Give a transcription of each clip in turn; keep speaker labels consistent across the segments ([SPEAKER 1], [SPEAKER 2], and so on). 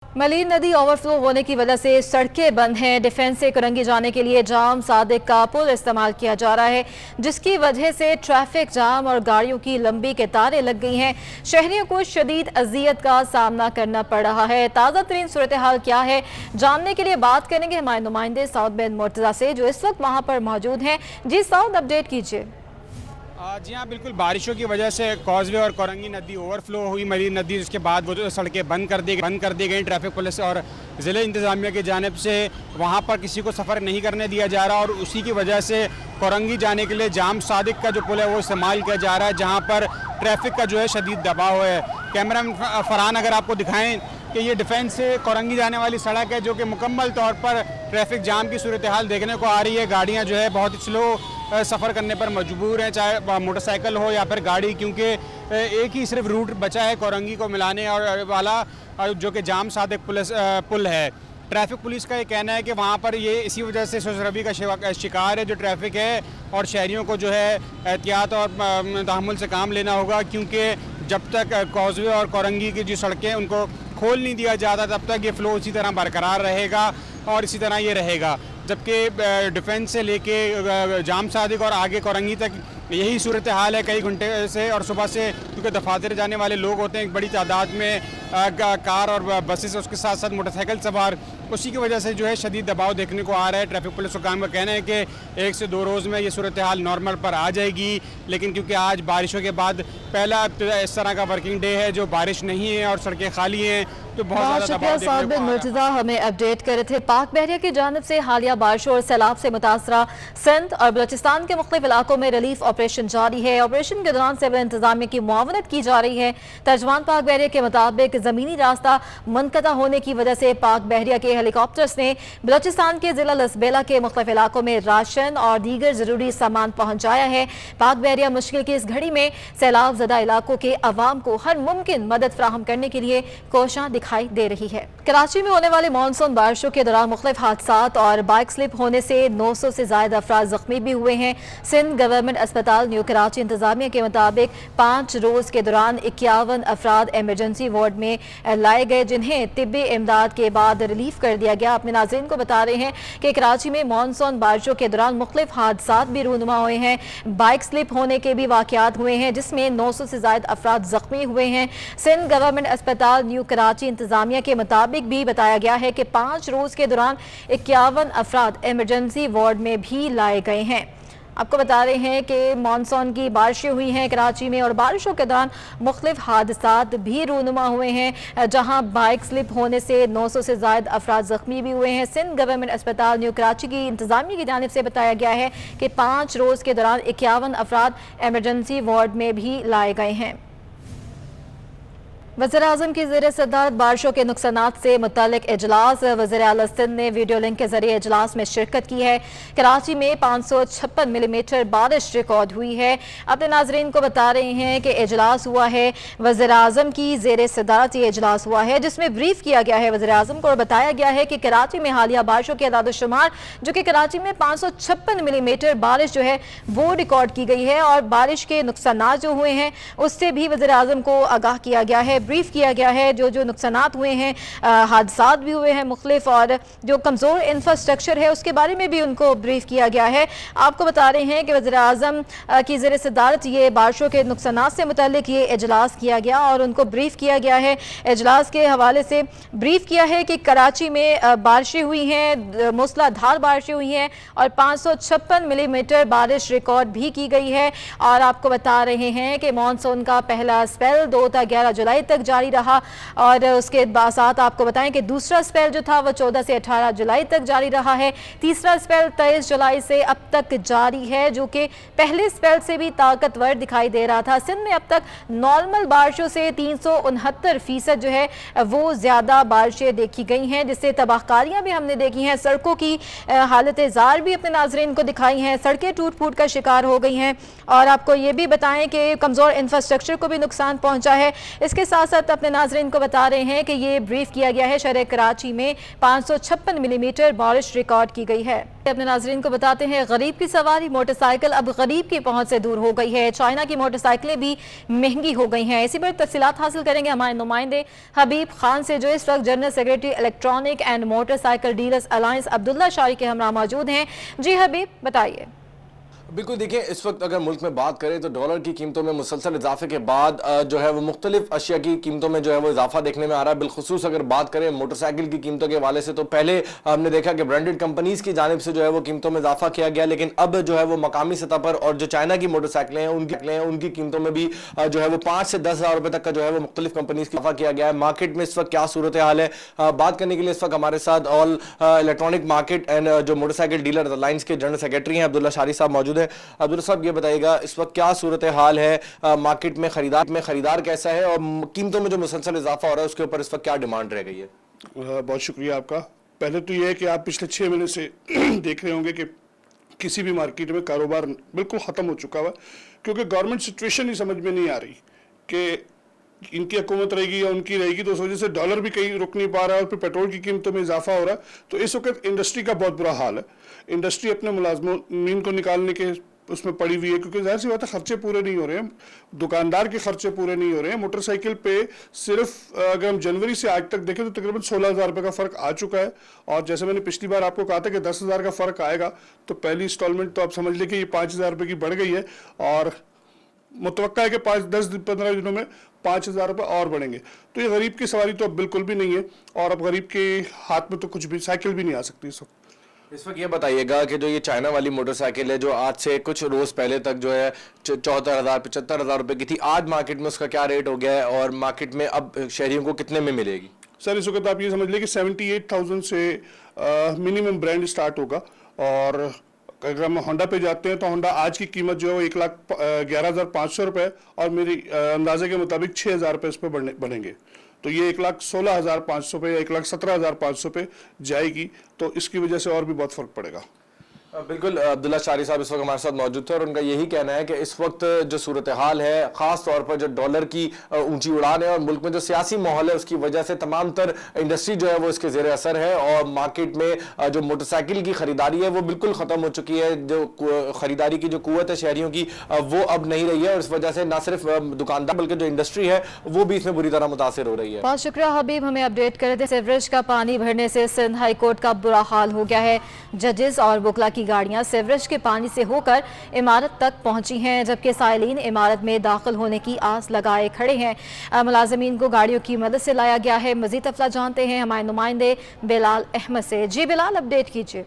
[SPEAKER 1] मलीर नदी ओवरफ्लो होने की वजह से सड़कें बंद हैं। डिफेंस से करंगी जाने के लिए जाम सादिक का पुल इस्तेमाल किया जा रहा है, जिसकी वजह से ट्रैफिक जाम और गाड़ियों की लंबी कतारें लग गई हैं। शहरियों को शदीद अजियत का सामना करना पड़ रहा है। ताज़ा तरीन सूरत हाल क्या है, जानने के लिए बात करेंगे हमारे नुमाइंदे साउद बिन मुर्तज़ा से, जो इस वक्त वहाँ पर मौजूद हैं। जी साउद, अपडेट कीजिए।
[SPEAKER 2] जी हाँ, बिल्कुल बारिशों की वजह से कॉजवे और कोरंगी नदी ओवरफ्लो हुई मलीर नदी। उसके बाद वो जो सड़कें बंद कर दी गई। ट्रैफिक पुलिस और ज़िले इंतज़ामिया की जानिब से वहाँ पर किसी को सफ़र नहीं करने दिया जा रहा, और उसी की वजह से कोरंगी जाने के लिए जाम सादिक का जो पुल है वो इस्तेमाल किया जा रहा है, जहाँ पर ट्रैफिक का जो है शदीद दबाव है। कैमरामैन फरहान अगर आपको दिखाएँ कि ये डिफेंस से कोरंगी जाने वाली सड़क है, जो कि मुकम्मल तौर पर ट्रैफिक जाम की सूरत हाल देखने को आ रही है। गाड़ियाँ जो है बहुत ही स्लो सफ़र करने पर मजबूर हैं, चाहे मोटरसाइकिल हो या फिर गाड़ी, क्योंकि एक ही सिर्फ रूट बचा है कोरंगी को मिलाने और वाला, जो कि जाम सादिक पुल है। ट्रैफिक पुलिस का ये कहना है कि वहाँ पर ये इसी वजह से शोरशराबी का शिकार है जो ट्रैफिक है, और शहरियों को जो है एहतियात और तहम्मुल से काम लेना होगा, क्योंकि जब तक कॉजवे और कोरंगी की जो सड़कें उनको खोल नहीं दिया जाता तब तक ये फ़्लो इसी तरह बरकरार रहेगा और इसी तरह ये रहेगा। जबकि डिफेंस से लेके जाम सादिक और आगे कोरंगी तक यही सूरत हाल है कई घंटे से, और सुबह से क्योंकि दफातर जाने वाले लोग होते हैं एक बड़ी तादाद में, कार और बसेस, उसके साथ साथ मोटरसाइकिल सवार, उसी की वजह से जो है शदीद दबाव देखने को आ रहा है। ट्रैफिक पुलिस हुकाम का कहना है कि 1 से 2 रोज़ में ये सूरत हाल नॉर्मल पर आ जाएगी, लेकिन क्योंकि आज बारिशों के बाद पहला इस तरह का वर्किंग डे है जो बारिश नहीं है और सड़कें खाली हैं, तो बहुत ज़्यादा
[SPEAKER 1] साउद बिन मुर्तज़ा हमें अपडेट कर रहे थे। पाक बहरिया की जानिब से हालिया बारिशों और सैलाब से मुतासरा सिंध और बलूचिस्तान के मुख्तलिफ इलाकों में रिलीफ ऑपरेशन जारी है। ऑपरेशन के दौरान सिविल इंतजामिया की मुआवनत की जा रही है। तर्जमान पाक बहरिया के मुताबिक ज़मीनी रास्ता मुनक़ता होने की वजह से पाक बहरिया के हेलीकॉप्टर्स ने बलूचिस्तान के ज़िला लसबेला के मुख्तलिफ इलाकों में राशन और दीगर ज़रूरी सामान पहुँचाया है। पाक बहरिया मुश्किल की इस घड़ी में सैलाब ज़दा इलाकों के अवाम को हर मुमकिन मदद फराहम करने के लिए कोशिशें दिखाई दे रही है। कराची में होने वाले मानसून बारिशों के दौरान मुख्तलिफ हादसात और बाइक स्लिप होने से 900 से ज्यादा अफराद जख्मी भी हुए हैं। सिंध गवर्नमेंट अस्पताल न्यू कराची इंतजामिया के मुताबिक 5 रोज के दौरान 51 अफराद एमरजेंसी वार्ड में लाए गए, जिन्हें तिब्बी इमदाद के बाद रिलीफ कर दिया गया। अपने नाज़रीन को बता रहे हैं कि कराची में मानसून बारिशों के दौरान मुख्तलिफ हादसात भी रूनुमा हुए हैं। बाइक स्लिप होने के भी वाकयात हुए हैं, जिसमें 900 से ज्यादा अफराद जख्मी हुए हैं। सिंध गवर्नमेंट अस्पताल न्यू कराची इंतजामिया के मुताबिक भी बताया गया है कि 5 रोज के दौरान 51 अफराद इमरजेंसी वार्ड में भी लाए गए हैं। आपको बता रहे हैं कि मानसून की बारिशें हुई हैं कराची में, और बारिशों के दौरान मुख्तलिफ हादसात भी रूनुमा हुए हैं, जहां बाइक स्लिप होने से 900 से ज़ायद अफराद ज़ख्मी भी हुए हैं। सिंध गवर्नमेंट अस्पताल न्यू कराची की इंतजामिया की जानिब से बताया गया है कि 5 रोज़ के दौरान 51 अफराद एमरजेंसी वार्ड में भी लाए गए हैं। वज़ीर-ए-आज़म की ज़ेर सदारत बारिशों के नुकसानात से मुतल्लिक़ इजलास। वज़ीर आला सिंध ने वीडियो लिंक के जरिए इजलास में शिरकत की है। कराची में 556 मिलीमीटर बारिश रिकॉर्ड हुई है। अपने नाज़रीन को बता रहे हैं कि इजलास हुआ है, वज़ीर-ए-आज़म की ज़ेर सदारत ये इजलास हुआ है, जिसमें ब्रीफ किया गया है वज़ीर-ए-आज़म को, और बताया गया है कि कराची में हालिया बारिशों के अदाद-ओ-शुमार, जो कि कराची में 556 मिलीमीटर बारिश जो है वो रिकॉर्ड की गई है, और बारिश के नुकसानात जो हुए हैं उससे भी वज़ीर-ए-आज़म को आगाह किया गया है, ब्रीफ किया गया है। जो नुकसानात हुए हैं, हादसात भी हुए हैं मुख्तलिफ, और जो कमज़ोर इंफ्रास्ट्रक्चर है उसके बारे में भी उनको ब्रीफ किया गया है। आपको बता रहे हैं कि वज़ीर-ए-आज़म की ज़ेर सदारत ये बारिशों के नुकसानात से मुतल्लिक़ ये इजलास किया गया, और उनको ब्रीफ किया गया है। इजलास के हवाले से ब्रीफ किया है कि कराची में बारिशें हुई हैं, मूसलाधार बारिशें हुई हैं, और 556 मिलीमीटर बारिश रिकॉर्ड भी की गई है। और आपको बता रहे हैं कि मानसून का पहला स्पेल 2 से 11 जुलाई तक जारी रहा, और उसके साथ आपको बताएं कि दूसरा स्पेल जो था वो 14 से 18 जुलाई तक जारी रहा है। तीसरा स्पेल 23 जुलाई से अब तक जारी है, जो कि पहले स्पेल से भी ताकतवर दिखाई दे रहा था। सिंध में अब तक नॉर्मल बारिशों से 369% जो है वो ज़्यादा बारिशें देखी गई हैं, जिससे तबाहकारियाँ भी हमने देखी हैं। सड़कों की हालत ज़ार भी अपने नाज़रीन को दिखाई हैं, सड़कें टूट फूट का शिकार हो गई हैं, और आपको ये भी बताएं कि कमज़ोर इंफ्रास्ट्रक्चर को भी नुकसान पहुँचा है। इसके साथ साथ साथ अपने नाजरीन को बता रहे हैं कि ये ब्रीफ किया गया है, शहर कराची में 556 मिलीमीटर बारिश रिकॉर्ड की गई है। अपने नाजरीन को बताते हैं, गरीब की सवारी मोटरसाइकिल अब गरीब की पहुंच से दूर हो गई है। चाइना की मोटरसाइकिलें भी महंगी हो गई हैं। इसी पर तफसीलात हासिल करेंगे हमारे नुमाइंदे हबीब खान से, जो इस वक्त general secretary electronic and motorcycle dealers alliance Abdullah शारी के हमरा मौजूद हैं। जी हबीब, बताइए।
[SPEAKER 3] बिल्कुल, देखिए इस वक्त अगर मुल्क में बात करें तो डॉलर की कीमतों में मुसलसल इजाफे के बाद जो है वो मुख्तलिफ अशिया की कीमतों में जो है वो इजाफा देखने में आ रहा है। बिलखुसूस अगर बात करें मोटरसाइकिल की कीमतों के हवाले से, तो पहले हमने देखा कि ब्रांडेड कंपनीज की जानिब से जो है वो कीमतों में इजाफा किया गया, लेकिन अब जो है वो मकामी सतह पर और जो चाइना की मोटरसाइकिलें हैं उनकी कीमतों में भी जो है वो 5 से 10 हज़ार रुपए तक का जो है वो मुख्तलिफ कंपनीज की इजाफा किया गया है। मार्केट में इस वक्त क्या सूरत हाल है, बात करने के लिए इस वक्त हमारे साथ ऑल इलेक्ट्रॉनिक मार्केट एंड जो मोटरसाइकिल डीलर अलायंस के जनरल सेक्रेटरी हैं अब्दुल्ला शारी साहब मौजूद है। अब्दुल्ला साहब, ये बताइएगा इस वक्त क्या सूरत हाल है मार्केट में, खरीदार कैसा है और कीमतों में जो मुसलसल इजाफा हो रहा है उसके ऊपर इस वक्त क्या डिमांड रह गई है?
[SPEAKER 4] बहुत शुक्रिया आपका। पहले तो ये है कि आप पिछले 6 महीने से देख रहे होंगे कि किसी भी मार्केट में कारोबार बिल्कुल ख़त्म हो चुका हुआ, क्योंकि गवर्नमेंट सिचुएशन ही समझ में नहीं आ रही कि इनकी हुकूमत रहेगी या उनकी रहेगी, तो उस वजह से डॉलर भी कहीं रुक नहीं पा रहा है और फिर पेट्रोल की कीमतों में इजाफा हो रहा है। तो इस वक्त इंडस्ट्री का बहुत बुरा हाल है। इंडस्ट्री अपने मुलाजमीन को निकालने के उसमें पड़ी हुई है, क्योंकि जाहिर सी बात है खर्चे पूरे नहीं हो रहे हैं, दुकानदार के खर्चे पूरे नहीं हो रहे हैं। मोटरसाइकिल पे सिर्फ अगर हम जनवरी से आज तक देखें तो तकरीबन 16,000 रुपये का फ़र्क आ चुका है। और जैसे मैंने पिछली बार आपको कहा था कि 10,000 का फ़र्क आएगा, तो पहली इंस्टॉलमेंट तो आप समझ लें कि ये 5,000 रुपये की बढ़ गई है और मुतवक्का है कि 10-15 दिनों में 5,000 रुपये और बढ़ेंगे। तो ये गरीब की सवारी तो अब बिल्कुल भी नहीं है, और अब गरीब के हाथ में तो कुछ भी साइकिल भी नहीं आ सकती
[SPEAKER 3] इस वक्त ये बताइएगा कि जो ये चाइना वाली मोटरसाइकिल है जो आज से कुछ रोज़ पहले तक जो है 74,000-75,000 रुपये की थी, आज मार्केट में उसका क्या रेट हो गया है और मार्केट में अब शहरियों को कितने में मिलेगी?
[SPEAKER 4] सर, इस वक्त आप ये समझ लें कि 78,000 से मिनिमम ब्रांड स्टार्ट होगा। और अगर हम होंडा पे जाते हैं तो होंडा आज की कीमत जो है वो 1,11,500 रुपये और मेरी अंदाजे के मुताबिक 6,000 रुपये इस पर बनेंगे। तो ये 1,16,500 पे या 1,17,500 पे जाएगी, तो इसकी वजह से और भी बहुत फ़र्क पड़ेगा।
[SPEAKER 3] बिल्कुल, अब्दुल्ला शारी साहब इस वक्त हमारे साथ मौजूद थे और उनका यही कहना है कि इस वक्त जो सूरत हाल है, ख़ास तौर पर जो डॉलर की ऊंची उड़ान है और मुल्क में जो सियासी माहौल है उसकी वजह से तमाम तर इंडस्ट्री जो है वो इसके ज़ेर असर है और मार्केट में जो मोटरसाइकिल की ख़रीदारी है वो बिल्कुल ख़त्म हो चुकी है। जो ख़रीदारी की जो कुव्वत है शहरियों की वो अब नहीं रही है और इस वजह से न सिर्फ दुकानदार बल्कि जो इंडस्ट्री है वो भी इसमें बुरी तरह मुतासिर हो रही है।
[SPEAKER 1] बहुत शुक्रिया हबीब, हमें अपडेट कर रहे थे। सीवरेज का पानी भरने से सिंध हाई कोर्ट का बुरा हाल हो गया है। जजेस और वकला की गाड़ियां सीवरेज के पानी से होकर इमारत तक पहुंची हैं, जबकि साइलिन इमारत में दाखिल होने की आस लगाए खड़े हैं। मुलाजमीन को गाड़ियों की मदद से लाया गया है। मजीद तफला जानते हैं हमारे नुमाइंदे बिलाल अहमद से। जी बिलाल, अपडेट कीजिए।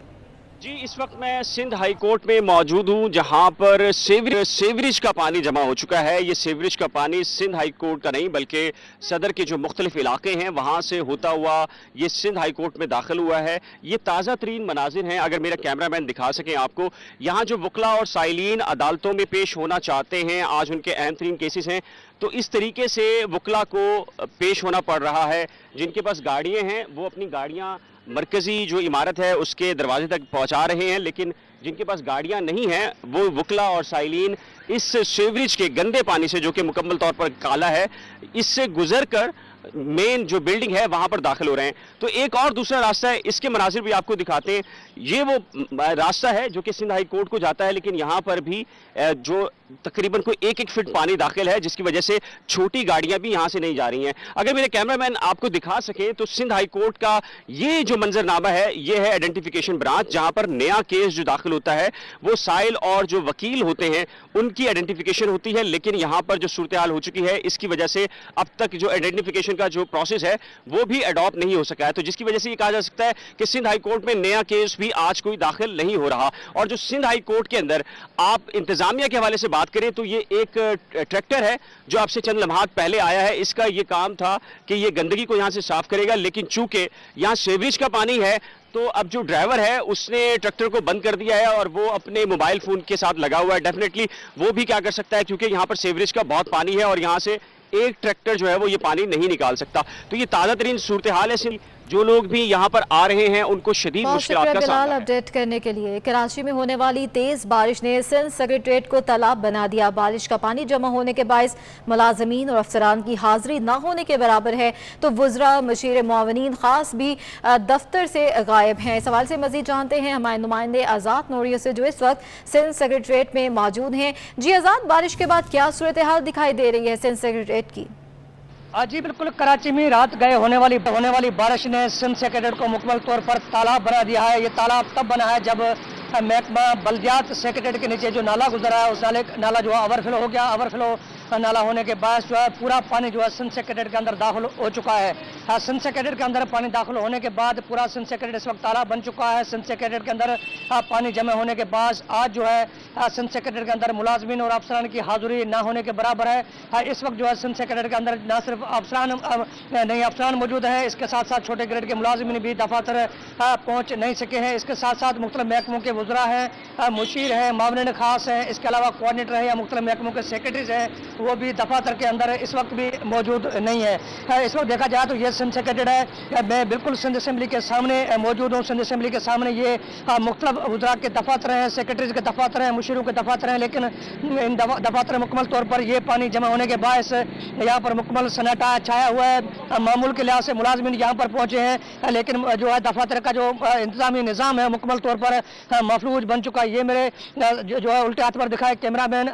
[SPEAKER 5] जी, इस वक्त मैं सिंध हाई कोर्ट में मौजूद हूं, जहां पर सीवरेज का पानी जमा हो चुका है। ये सीवरेज का पानी सिंध हाई कोर्ट का नहीं बल्कि सदर के जो मुख्तलिफ इलाके हैं वहां से होता हुआ ये सिंध हाई कोर्ट में दाखिल हुआ है। ये ताज़ा तरीन मनाजिर हैं, अगर मेरा कैमरामैन दिखा सकें आपको। यहाँ जो वकला और साइलिन अदालतों में पेश होना चाहते हैं, आज उनके अहम तरीन केसेस हैं, तो इस तरीके से वकला को पेश होना पड़ रहा है। जिनके पास गाड़ियाँ हैं वो अपनी गाड़ियाँ मरकज़ी जो इमारत है उसके दरवाजे तक पहुंचा रहे हैं, लेकिन जिनके पास गाड़ियां नहीं हैं वो वकला और साइलिन इस सीवरेज के गंदे पानी से, जो कि मुकम्मल तौर पर काला है, इससे गुजर कर मेन जो बिल्डिंग है वहां पर दाखिल हो रहे हैं। तो एक और दूसरा रास्ता है, इसके मनाजिर भी आपको दिखाते हैं। ये वो रास्ता है जो कि सिंध हाई कोर्ट को जाता है, लेकिन यहाँ पर भी जो तकरीबन कोई 1-1 फीट पानी दाखिल है, जिसकी वजह से छोटी गाड़ियां भी यहाँ से नहीं जा रही हैं। अगर मेरे कैमरामैन आपको दिखा सके तो सिंध हाई कोर्ट का ये जो मंजरनामा है ये है आइडेंटिफिकेशन ब्रांच, जहाँ पर नया केस जो दाखिल होता है वो साइल और जो वकील होते हैं उनकी आइडेंटिफिकेशन होती है। लेकिन यहाँ पर जो सूरत हाल हो चुकी है इसकी वजह से अब तक जो आइडेंटिफिकेशन का जो प्रोसेस है वो भी अडॉप्ट नहीं हो सका है, तो जिसकी वजह से ये कहा जा सकता है कि सिंध हाई कोर्ट में नया केस भी आज कोई दाखिल नहीं हो रहा। और जो सिंध हाई कोर्ट के अंदर आप इंतजामिया के हवाले से बात करें तो ये एक ट्रैक्टर है जो आपसे चंद लम्हात पहले आया है। इसका ये काम था कि ये गंदगी को यहाँ से साफ करेगा, लेकिन चूंकि यहाँ सीवरेज का पानी है तो अब जो ड्राइवर है उसने ट्रैक्टर को बंद कर दिया है और वो अपने मोबाइल फोन के साथ लगा हुआ है। डेफिनेटली वो भी क्या कर सकता है, क्योंकि यहाँ पर सीवरेज का बहुत पानी है और यहाँ से ایک ٹریکٹر جو ہے وہ یہ پانی نہیں نکال سکتا. تو یہ تازہ ترین صورتحال ہے. جو لوگ بھی یہاں پر آ رہے ہیں ان کو شدید مشکلات کا سامنا ہے.
[SPEAKER 1] اپڈیٹ کرنے کے لیے. کراچی میں ہونے والی تیز بارش نے سندھ سیکریٹریٹ کو تالاب بنا دیا. بارش کا پانی جمع ہونے کے باعث ملازمین اور افسران کی حاضری نہ ہونے کے برابر ہے تو وزراء مشیر معاونین خاص بھی دفتر سے غائب ہیں. اس حوالے سے مزید جانتے ہیں ہمارے نمائندے آزاد نوریو سے جو اس وقت سندھ سیکریٹریٹ میں موجود ہیں. جی آزاد، بارش کے بعد کیا صورتحال دکھائی دے رہی ہے سندھ سیکریٹریٹ کی؟
[SPEAKER 6] جی بالکل، کراچی میں رات گئے ہونے والی بارش نے سندھ سیکریٹریٹ کو مکمل طور پر تالاب بنا دیا ہے. یہ تالاب تب بنا ہے جب محکمہ بلدیات سیکریٹریٹ کے نیچے جو نالا گزرا ہے اس نالا جو ہے اوور فلو ہو گیا. اوور فلو نالا ہونے کے باعث جو ہے پورا پانی جو ہے سندھ سیکریٹریٹ کے اندر داخل ہو چکا ہے. سندھ سیکریٹریٹ کے اندر پانی داخل ہونے کے بعد پورا سندھ سیکریٹریٹ اس وقت تالاب بن چکا ہے. سندھ سیکریٹریٹ کے اندر پانی جمع ہونے کے بعد آج جو ہے سندھ سیکریٹریٹ کے اندر ملازمین اور افسران کی حاضری نہ ہونے کے برابر ہے. اس وقت جو ہے سندھ سیکریٹریٹ کے اندر نہ صرف افسران موجود ہیں، اس کے ساتھ ساتھ چھوٹے گریڈ کے ملازمین بھی دفاتر پہنچ نہیں سکے ہیں. اس کے ساتھ ساتھ مختلف محکموں کے وزراء ہیں، مشیر ہیں، معاونین خاص ہیں، اس کے علاوہ کوآرڈینیٹر ہیں یا مختلف محکموں کے سیکریٹریز ہیں، وہ بھی دفاتر کے اندر اس وقت بھی موجود نہیں ہے. اس وقت دیکھا جائے تو یہ سندھ سیکریٹریٹ ہے. میں بالکل سندھ اسمبلی کے سامنے موجود ہوں. سندھ اسمبلی کے سامنے یہ مختلف وزراء کے دفاتر ہیں، سیکریٹریز کے دفاتر ہیں، مشیروں کے دفاتر ہیں، لیکن ان دفاتر مکمل طور پر یہ پانی جمع ہونے کے باعث یہاں پر مکمل سناٹا چھایا ہوا ہے. معمول کے لحاظ سے ملازمین یہاں پر پہنچے ہیں لیکن جو ہے دفاتر کا جو انتظامی نظام ہے مکمل طور پر مفلوج بن چکا ہے. یہ میرے جو ہے الٹے ہاتھ پر دکھائے کیمرہ مین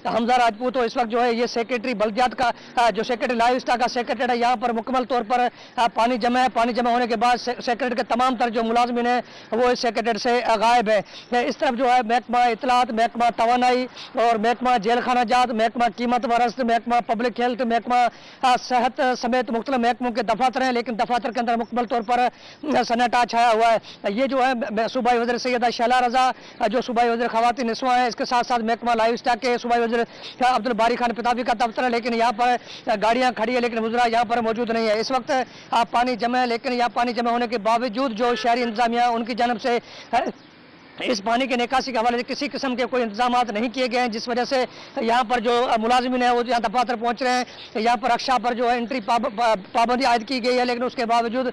[SPEAKER 6] حمزہ راجپوت. تو اس وقت جو ہے یہ سیکریٹری بلدیات کا جو سیکریٹری لائیو اسٹاک کا سیکریٹری ہے یہاں پر مکمل طور پر پانی جمع ہے. پانی جمع ہونے کے بعد سیکریٹری کے تمام تر جو ملازمین ہیں وہ اس سیکریٹری سے غائب ہے. اس طرف جو ہے محکمہ اطلاعات، محکمہ توانائی اور محکمہ جیل خانہ جات، محکمہ قیمت ورست، محکمہ پبلک ہیلتھ، محکمہ صحت سمیت مختلف محکموں کے دفاتر ہیں لیکن دفاتر کے اندر مکمل طور پر سناٹا چھایا ہوا ہے. یہ جو ہے صوبائی وزیر سیدہ شیلا رضا جو صوبائی وزیر خواتین نسواں ہیں، اس کے ساتھ ساتھ محکمہ لائیو اسٹاک کے صوبائی وزیر عبدالباری خان پتابی کا دفتر ہے لیکن یہاں پر گاڑیاں کھڑی ہے لیکن وزراء یہاں پر موجود نہیں ہے. اس وقت پانی جمع ہے لیکن یہاں پانی جمع ہونے کے باوجود جو شہری انتظامیہ ان کی جانب سے اس پانی کے نکاسی کے حوالے سے کسی قسم کے کوئی انتظامات نہیں کیے گئے ہیں جس وجہ سے یہاں پر جو ملازمین ہیں وہ یہاں دفاتر پہنچ رہے ہیں. یہاں پر رکشا پر جو ہے انٹری پابندی عائد کی گئی ہے لیکن اس کے باوجود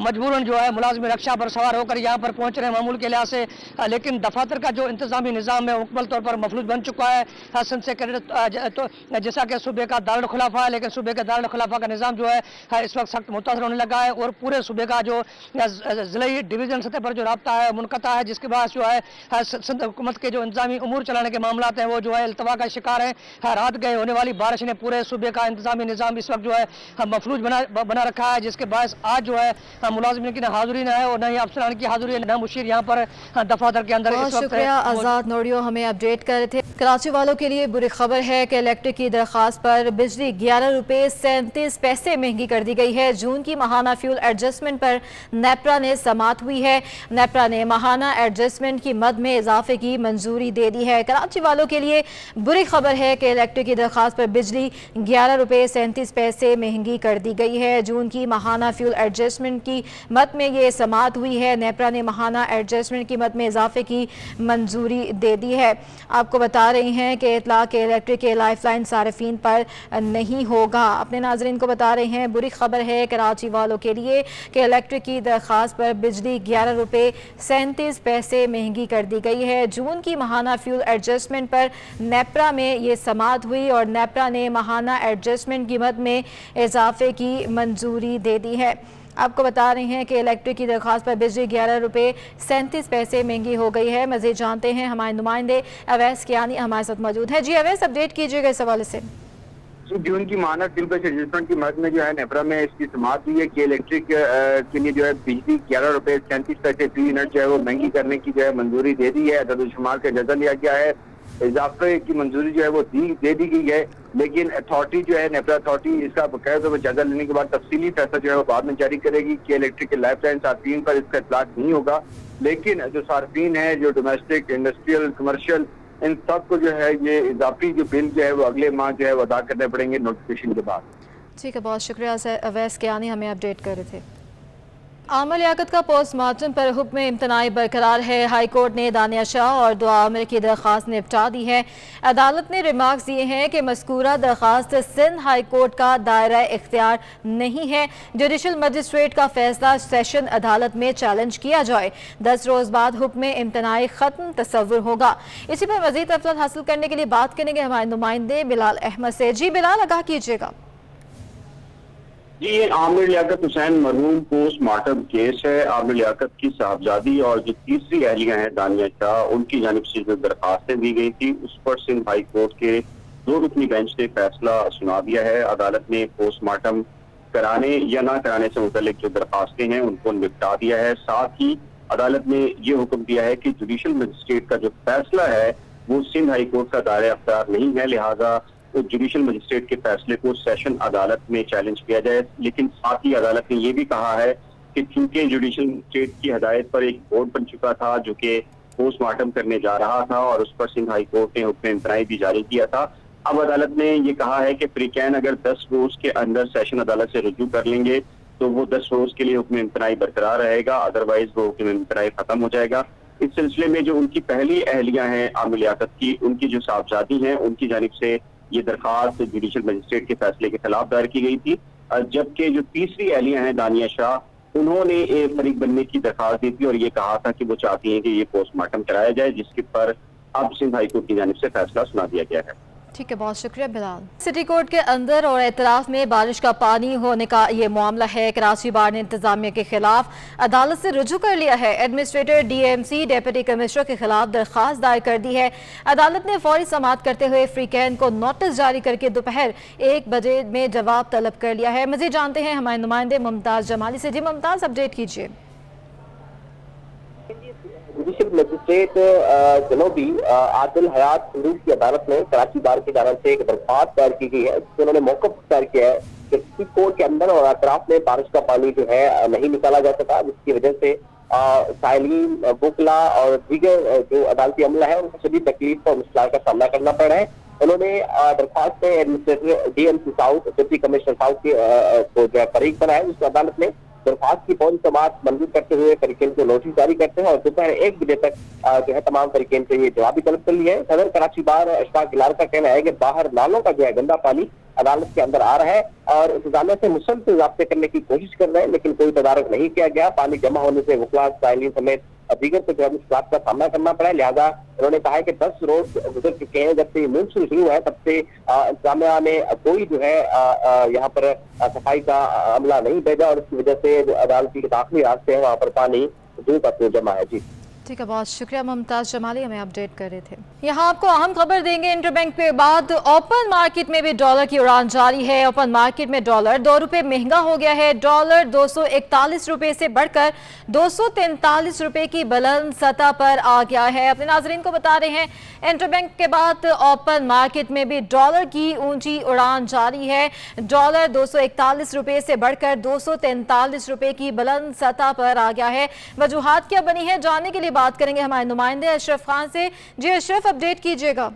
[SPEAKER 6] مجبوراً جو ہے ملازمین رکشا پر سوار ہو کر یہاں پر پہنچ رہے ہیں معمول کے لحاظ سے. لیکن دفاتر کا جو انتظامی نظام ہے مکمل طور پر مفلوج بن چکا ہے. سندھ سیکریٹریٹ جیسا کہ صوبے کا دارالخلافہ ہے لیکن صوبے کے دارالخلافہ کا نظام جو ہے اس وقت سخت متاثر ہونے لگا ہے اور پورے صوبے کا جو ضلعی ڈویژن سطح پر جو رابطہ ہے منقطع ہے جس کے باعث جو ہے سندھ حکومت کے جو انتظامی امور چلانے کے معاملات ہیں وہ جو ہے التوا کا شکار ہیں. رات گئے ہونے والی بارش نے پورے صوبے کا انتظامی نظام اس وقت جو ہے مفلوج بنا رکھا ہے جس کے باعث آج جو ہے ملازمین کی نہ حاضری نہ ہے اور نہ ہی افسران کی حاضری ہے نہ مشیر یہاں پر دفاتر کے اندر.
[SPEAKER 1] بہت شکریہ آزاد نوریو، ہمیں اپڈیٹ کر رہے تھے. کراچی والوں کے لیے بری خبر ہے کہ الیکٹرک کی درخواست پر بجلی 11 روپے 37 پیسے مہنگی کر دی گئی ہے. جون کی ماہانہ فیول ایڈجسٹمنٹ پر نیپرا نے سماعت ہوئی ہے. نیپرا نے ماہانہ ایڈجسٹمنٹ کی مد میں اضافے کی منظوری دے دی ہے. کراچی والوں کے لیے بری خبر ہے کہ الیکٹرک کی درخواست پر بجلی 11 روپے 37 پیسے مہنگی کر دی گئی ہے. جون کی ماہانہ فیول ایڈجسٹمنٹ کی مد میں یہ سماعت ہوئی ہے. نیپرا نے ماہانہ ایڈجسٹمنٹ کی مد میں اضافے کی منظوری دے دی ہے. آپ کو بتا رہے ہیں کہ اطلاع کے الیکٹرک کے لائف لائن صارفین پر نہیں ہوگا. اپنے ناظرین کو بتا رہے ہیں بری خبر ہے کراچی والوں کے لیے کہ الیکٹرک کی درخواست پر بجلی 11 روپے 37 پیسے مہنگی کر دی گئی ہے. جون کی ماہانہ فیول ایڈجسٹمنٹ پر نیپرا میں یہ سماعت ہوئی اور نیپرا نے ماہانہ ایڈجسٹمنٹ کی مد میں اضافے کی منظوری دے دی ہے. آپ کو بتا رہے ہیں کہ الیکٹرک کی درخواست پر بجلی 11 روپے 37 پیسے مہنگی ہو گئی ہے. مزید جانتے ہیں ہمارے نمائندے اویس کیانی ہمارے ساتھ موجود ہیں. جی اویس، اپڈیٹ کیجیے گا اس حوالے سے.
[SPEAKER 7] جون کی ماہانہ فیول بیس ایڈجسٹمنٹ کی مد میں جو ہے نیپرا میں اس کی سماعت ہوئی ہے کہ الیکٹرک کے لیے جو ہے بجلی 11 روپے 37 پیسے فی یونٹ جو ہے وہ مہنگی کرنے کی جو ہے منظوری دے دی ہے. عدد و شمار کا جائزہ لیا گیا ہے. اضافے کی منظوری جو ہے وہ دے دی گئی ہے لیکن اتھارٹی جو ہے نیپرا اتھارٹی اس کا باقاعدہ جائزہ لینے کے بعد تفصیلی فیصلہ جو ہے وہ بعد میں جاری کرے گی کہ الیکٹرک کے لائف لائن صارفین پر اس کا اطلاق نہیں ہوگا. لیکن جو صارفین ہیں جو ڈومیسٹک انڈسٹریل کمرشل ان سب کو جو ہے یہ اضافی جو بل جو ہے وہ اگلے ماہ جو ہے وہ ادا کرنے پڑیں گے نوٹیفیکیشن کے بعد.
[SPEAKER 1] ٹھیک ہے، بہت شکریہ اویس کیانی، ہمیں اپڈیٹ کر رہے تھے. आमिर लियाकत का पोस्टमार्टम पर हुक्म इम्तनाई बरकरार है। हाई कोर्ट ने दानिया शाह और दो आमिर की दरख्वास्त निपटा दी है। अदालत ने रिमार्क्स दिए हैं कि मज़कूरा दरख्वास्त सिंध हाई कोर्ट का दायरा इख्तियार नहीं है। जुडिशल मजिस्ट्रेट का फैसला सेशन अदालत में चैलेंज किया जाए। 10 रोज़ बाद हुक्म इम्तनाई ख़त्म तस्वुर होगा। इसी पर मज़ीद तफसीलात हासिल करने के लिए बात करेंगे हमारे नुमाइंदे बिलाल अहमद से। जी बिलाल, आगाह कीजिएगा।
[SPEAKER 7] जी, ये आमिर लियाकत हुसैन मरहूम पोस्टमार्टम केस है। आमिर लियाकत की साहबजादी और जो तीसरी अहलिया हैं दानिया शाह, उनकी जानिब से जो दरखास्तें दी गई थी उस पर सिंध हाई कोर्ट के 2 रुकनी बेंच ने फैसला सुना दिया है। अदालत ने पोस्टमार्टम कराने या ना कराने से मुतल्लिक जो दरखास्तें हैं उनको निपटा दिया है। साथ ही अदालत ने ये हुक्म दिया है कि जुडिशल मजिस्ट्रेट का जो फैसला है वो सिंध हाई कोर्ट का दायरा अख्तियार नहीं है, लिहाजा तो जुडिशल मजिस्ट्रेट के फैसले को सेशन अदालत में चैलेंज किया जाए। लेकिन साथ ही अदालत ने यह भी कहा है कि चूंकि जुडिशल मजिस्ट्रेट की हदायत पर एक बोर्ड बन चुका था जो कि पोस्टमार्टम करने जा रहा था और उस पर सिंध हाई कोर्ट ने हुक्म इम्तनाई भी जारी किया था, अब अदालत ने ये कहा है कि फ्रीकैन अगर 10 रोज के अंदर सेशन अदालत से रुजू कर लेंगे तो वो 10 रोज के लिए हुक्म इम्तनाई बरकरार रहेगा, अदरवाइज वो हुक्म इम्तनाई खत्म हो जाएगा। इस सिलसिले में जो उनकी पहली अहलियां हैं आमिर लियाकत की, उनकी जो साहबजादी हैं, उनकी जानिब से ये दरखास्त जुडिशल मजिस्ट्रेट के फैसले के खिलाफ दायर की गई थी, जबकि जो तीसरी अहलिया हैं दानिया शाह, उन्होंने फरीक बनने की दरखास्त दी थी और ये कहा था कि वो चाहती हैं कि ये पोस्टमार्टम कराया जाए, जिसके पर अब सिंध हाई कोर्ट की जानिब से फैसला सुना दिया गया है।
[SPEAKER 1] ठीक है, बहुत शुक्रिया बिलाल। सिटी कोर्ट के अंदर और एतराफ में बारिश का पानी होने का ये मामला है। कराची बार ने इंतजामिया के खिलाफ अदालत से रुजू कर लिया है। एडमिनिस्ट्रेटर DMC डेप्यूटी कमिश्नर के खिलाफ दरख्वास्त दायर कर दी है। अदालत ने फौरी समाअत करते हुए फ्रीकैन को नोटिस जारी करके दोपहर 1 बजे में जवाब तलब कर लिया है। मजीद जानते हैं हमारे नुमाइंदे मुमताज जमाली से। जी मुमताज, अपडेट कीजिए।
[SPEAKER 8] जुडिशल मजिस्ट्रेट जनोबी आदिल हयात संदूक की अदालत में कराची बार की जानिब से एक दरख्वास्त दायर की गई है, जिसमें उन्होंने मौक़िफ़ दायर किया है कि सिटी कोर्ट के अंदर और अतराफ में बारिश का पानी जो है नहीं निकाला जा सका, जिसकी वजह से साइलिन, बुकला और दीगर जो अदालती अमला है उनको सभी तकलीफ और मुश्किल का सामना करना पड़ रहा है। उन्होंने दरख्वास्त में administrator DMC south, deputy commissioner south को जो है फरीक बनाया, जिसको अदालत ने दरख्वास्त की फौरी समाअत मंजूर करते हुए फरीकैन को नोटिस जारी करते हैं और दोपहर 1 बजे तक जो है तमाम फरीकैन से ये जवाबी तलब कर लिया है। सदर कराची बार अशफाक गिलार का कहना है कि बाहर नालों का जो है गंदा पानी अदालत के अंदर आ रहा है और इंतजामिया से मुसलसल ज़ाब्ते करने की कोशिश कर रहे हैं, लेकिन कोई तदारक नहीं किया गया। पानी जमा होने से वकला, साइलिन समेत दीगर को जो है मुश्किलात का सामना करना पड़ा है। लिहाजा उन्होंने कहा है कि 10 रोज गुजर चुके हैं जब से ये मौसम शुरू है, तब से इंतजामिया ने कोई जो है यहाँ पर सफाई का अमला नहीं भेजा और इसकी वजह से जो अदालती के दाखिली रास्ते हैं वहाँ पर पानी दूर तक जमा है। जी
[SPEAKER 1] ठीक है, बहुत शुक्रिया मुमताज जमाली, हमें अपडेट कर रहे थे। यहाँ आपको अहम खबर देंगे। इंटरबैंक के बाद ओपन मार्केट में भी डॉलर की उड़ान जारी है। ओपन मार्केट में डॉलर 2 रुपये महंगा हो गया है। डॉलर 241 रुपये से बढ़कर 243 रुपये की बुलंद सतह पर आ गया है। अपने नाजरीन को बता रहे हैं, इंटरबैंक के बाद ओपन मार्केट में भी डॉलर की ऊंची उड़ान जारी है। डॉलर 241 रुपये से बढ़कर 243 रुपये की बुलंद सतह पर आ गया है। वजूहात क्या बनी है, जानने के लिए बात करेंगे हमारे नुमाइंदे अशरफ खान से। जी अशरफ, अपडेट कीजिएगा।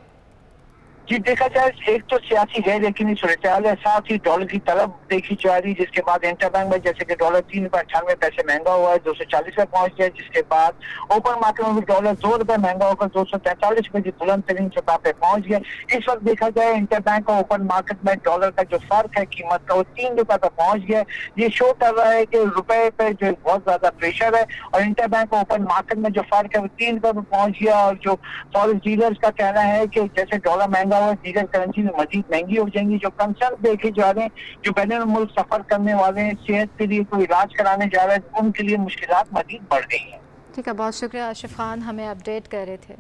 [SPEAKER 9] जी, देखा जाए एक तो सियासी गैर यकीनी सूरत है, साथ ही डॉलर की तलब देखी जा रही, जिसके बाद इंटरबैंक में जैसे कि डॉलर 3.98 महंगा हुआ है, 240 पे पहुंच गया, जिसके बाद ओपन मार्केट में भी डॉलर 2 रुपए महंगा होकर 243 रुपए की बुलंद तरीन सतह पे पहुंच गया। इस वक्त देखा जाए इंटरबैंक और ओपन मार्केट में डॉलर का जो फर्क है कीमत का, वो 3 रुपए पे पहुंच गया। ये शो कर रहा है कि रुपए पे जो बहुत ज्यादा प्रेशर है और इंटरबैंक और ओपन मार्केट में जो फर्क है वो 3 रुपए पे पहुंच गया। और जो फॉरेक्स डीलर्स का कहना है कि जैसे डॉलर महंगा हुआ, दीगर करेंसी में मजीद महंगी हो जाएंगी। जो कंसर्न देखे जा रहे हैं, जो बैन मुल्क सफर करने वाले हैं, सेहत के लिए कोई इलाज कराने जा रहे हैं, उनके लिए मुश्किलात मजीद बढ़ गई हैं।
[SPEAKER 1] ठीक है, बहुत शुक्रिया आशिफ खान, हमें अपडेट कर रहे थे।